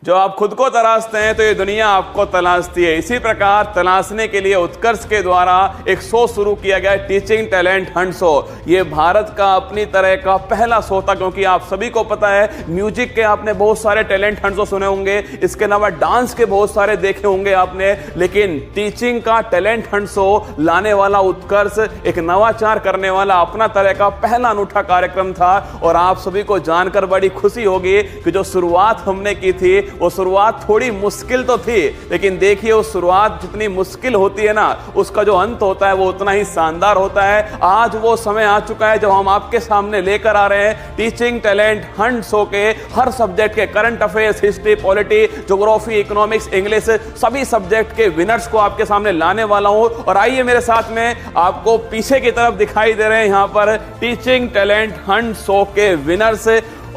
जो आप खुद को तलाशते हैं तो ये दुनिया आपको तलाशती है। इसी प्रकार तलाशने के लिए उत्कर्ष के द्वारा एक शो शुरू किया गया, टीचिंग टैलेंट हंट शो। ये भारत का अपनी तरह का पहला शो था, क्योंकि आप सभी को पता है म्यूजिक के आपने बहुत सारे टैलेंट हंट शो सुने होंगे, इसके अलावा डांस के बहुत सारे देखे होंगे आपने, लेकिन टीचिंग का टैलेंट हंट शो लाने वाला उत्कर्ष एक नवाचार करने वाला अपना तरह का पहला अनूठा कार्यक्रम था। और आप सभी को जानकर बड़ी खुशी होगी कि जो शुरुआत हमने की थी वो शुरुआत थोड़ी मुश्किल तो थी, लेकिन देखिए उस शुरुआत जितनी मुश्किल होती है ना, उसका जो अंत होता है वो उतना ही शानदार होता है। आज वो समय आ चुका है जब हम आपके सामने लेकर आ रहे हैं टीचिंग टैलेंट हंट शो के हर सब्जेक्ट के, current affairs, history, polity, geography, economics, English, सभी सब्जेक्ट के विनर्स को आपके सामने लाने वाला हूं। और आइए मेरे साथ में, आपको पीछे की तरफ दिखाई दे रहे हैं यहां पर टीचिंग टैलेंट हंट शो के विनर्स।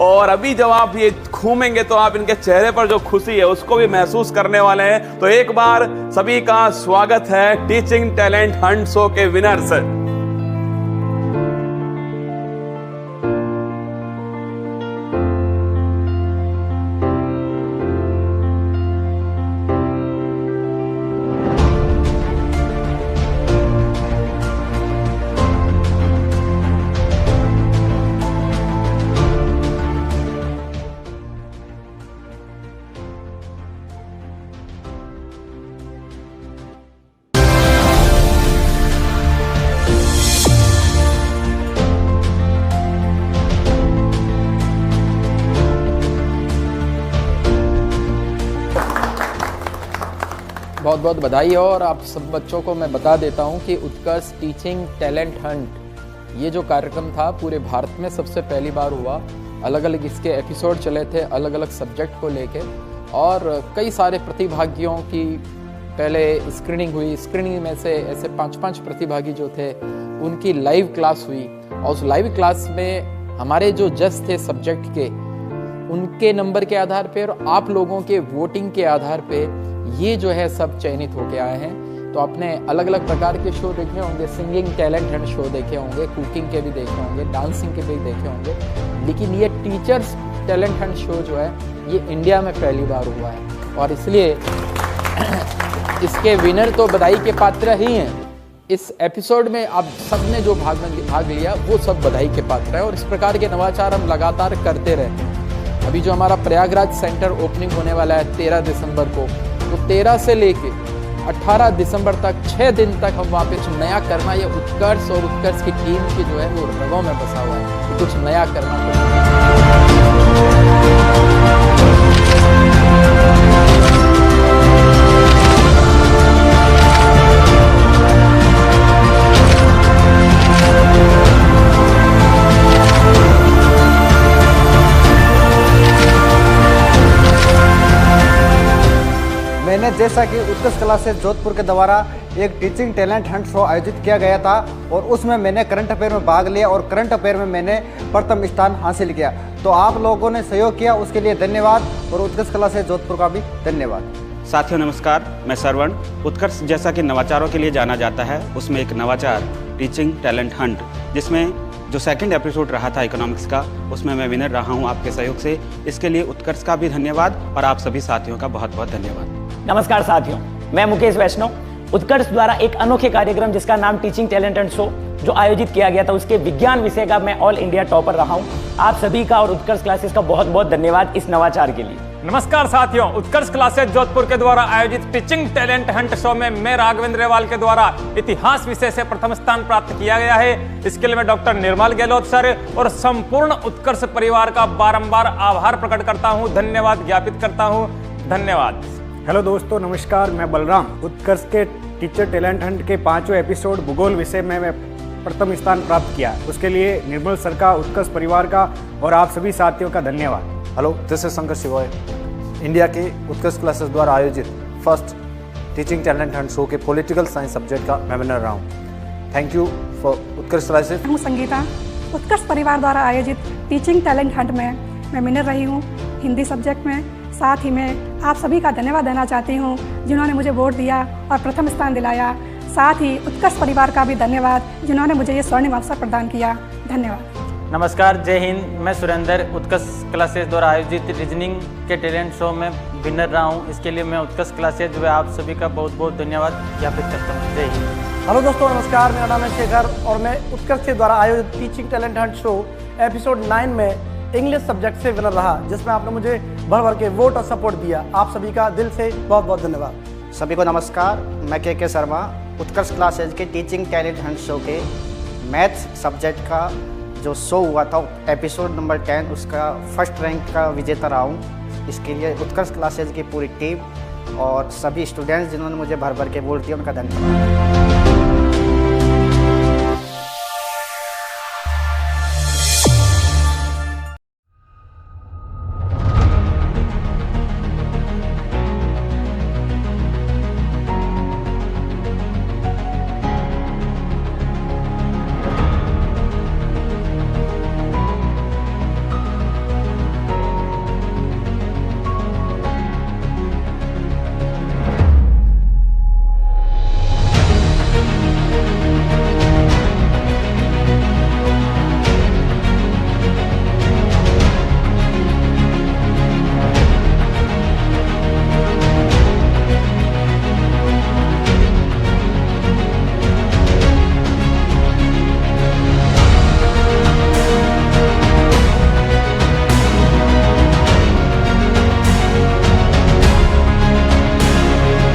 और अभी जब आप ये घूमेंगे तो आप इनके चेहरे पर जो खुशी है उसको भी महसूस करने वाले हैं। तो एक बार सभी का स्वागत है टीचिंग टैलेंट हंट शो के विनर्स। बहुत बहुत बधाई। और आप सब बच्चों को मैं बता देता हूं कि उत्कर्ष टीचिंग टैलेंट हंट ये जो कार्यक्रम था पूरे भारत में सबसे पहली बार हुआ। अलग अलग इसके एपिसोड चले थे अलग अलग सब्जेक्ट को लेके, और कई सारे प्रतिभागियों की पहले स्क्रीनिंग हुई। स्क्रीनिंग में से ऐसे 5-5 प्रतिभागी जो थे उनकी लाइव क्लास हुई, और उस लाइव क्लास में हमारे जो जज थे सब्जेक्ट के, उनके नंबर के आधार पे और आप लोगों के वोटिंग के आधार पे ये जो है सब चयनित होके आए हैं। तो आपने अलग अलग प्रकार के शो देखे होंगे, सिंगिंग टैलेंट हंट शो देखे होंगे, कुकिंग के भी देखे होंगे, डांसिंग के भी देखे होंगे, लेकिन ये टीचर्स टैलेंट हंट शो जो है ये इंडिया में पहली बार हुआ है। और इसलिए इसके विनर तो बधाई के पात्र ही हैं। इस एपिसोड में आप सबने जो भाग लिया वो सब बधाई के पात्र है। और इस प्रकार के नवाचार हम लगातार करते रहे। अभी जो हमारा प्रयागराज सेंटर ओपनिंग होने वाला है 13 दिसंबर को, तो 13 से लेके 18 दिसंबर तक 6 दिन तक हम वहाँ पे कुछ नया करना, ये उत्कर्ष और उत्कर्ष की टीम की जो है वो रगों में बसा हुआ है, कुछ नया करना। मैंने जैसा कि उत्कर्ष क्लासेस जोधपुर के द्वारा एक टीचिंग टैलेंट हंट शो आयोजित किया गया था, और उसमें मैंने करंट अफेयर में भाग लिया और करंट अफेयर में मैंने प्रथम स्थान हासिल किया। तो आप लोगों ने सहयोग किया उसके लिए धन्यवाद, और उत्कर्ष क्लासेस जोधपुर का भी धन्यवाद। साथियों नमस्कार, मैं श्रवण। उत्कर्ष जैसा कि नवाचारों के लिए जाना जाता है, उसमें एक नवाचार टीचिंग टैलेंट हंट, जिसमें जो सेकंड एपिसोड रहा था इकोनॉमिक्स का, उसमें मैं विनर रहा हूं आपके सहयोग से। इसके लिए उत्कर्ष का भी धन्यवाद और आप सभी साथियों का बहुत बहुत धन्यवाद। नमस्कार साथियों, मैं मुकेश वैष्णव। उत्कर्ष द्वारा एक अनोखे कार्यक्रम जिसका नाम टीचिंग टैलेंट हंट शो जो आयोजित किया गया था, उसके विज्ञान विषय का मैं ऑल इंडिया टॉपर रहा हूं। आप सभी का और उत्कर्ष क्लासेस का बहुत बहुत धन्यवाद इस नवाचार के लिए। नमस्कार साथियों, उत्कर्ष क्लासेस जोधपुर के द्वारा आयोजित टीचिंग टैलेंट हंट शो में मैं राघवेंद्र रेवाल के द्वारा इतिहास विषय से प्रथम स्थान प्राप्त किया गया है। इसके लिए मैं डॉक्टर निर्मल गहलोत सर और संपूर्ण उत्कर्ष परिवार का बारंबार आभार प्रकट करता हूं, धन्यवाद ज्ञापित करता हूं। धन्यवाद। हेलो दोस्तों, नमस्कार। मैं बलराम। उत्कर्ष के टीचर टैलेंट हंट के 5वें एपिसोड भूगोल विषय में मैं प्रथम स्थान प्राप्त किया। उसके लिए निर्मल सर का, उत्कर्ष परिवार का और आप सभी साथियों का धन्यवाद। हेलो, दिस इज शंकर शिवाय। इंडिया के उत्कर्ष क्लासेस द्वारा आयोजित first teaching talent Hunt show के पॉलिटिकल साइंस सब्जेक्ट का मैं विनर रहा हूँ। Thank you for Utkarsh classes. हूँ संगीता। उत्कर्ष परिवार द्वारा आयोजित टीचिंग टैलेंट हंट में मैं विनर रही हूँ हिंदी सब्जेक्ट में। साथ ही मैं आप सभी का धन्यवाद देना चाहती हूँ जिन्होंने मुझे वोट दिया और प्रथम स्थान दिलाया। साथ ही उत्कर्ष परिवार का भी धन्यवाद जिन्होंने मुझे ये स्वर्णिम अवसर प्रदान किया। धन्यवाद। नमस्कार, जय हिंद। मैं सुरेंद्र। उत्कर्ष क्लासेस द्वारा आयोजित रीजनिंग के टैलेंट शो में विनर रहा हूँ। इसके लिए मैं उत्कर्ष क्लासेज जो है आप सभी का बहुत बहुत धन्यवाद ज्ञापित करता हूँ। जय हिंद। हेलो दोस्तों, नमस्कार। मेरा नाम है शेखर और मैं उत्कर्ष के द्वारा आयोजित teaching talent Hunt show episode 9 में इंग्लिश सब्जेक्ट से विनर रहा, जिसमें आपने मुझे भर भर के वोट और सपोर्ट दिया। आप सभी का दिल से बहुत बहुत धन्यवाद। सभी को नमस्कार। मैं के शर्मा उत्कर्ष क्लासेज के टीचिंग टैलेंट हंट शो के मैथ्स सब्जेक्ट का जो शो हुआ था एपिसोड नंबर 10 उसका फर्स्ट रैंक का विजेता रहा हूँ। इसके लिए उत्कर्ष क्लासेज की पूरी टीम और सभी स्टूडेंट्स जिन्होंने मुझे भर भर के वोट दिया उनका धन्यवाद।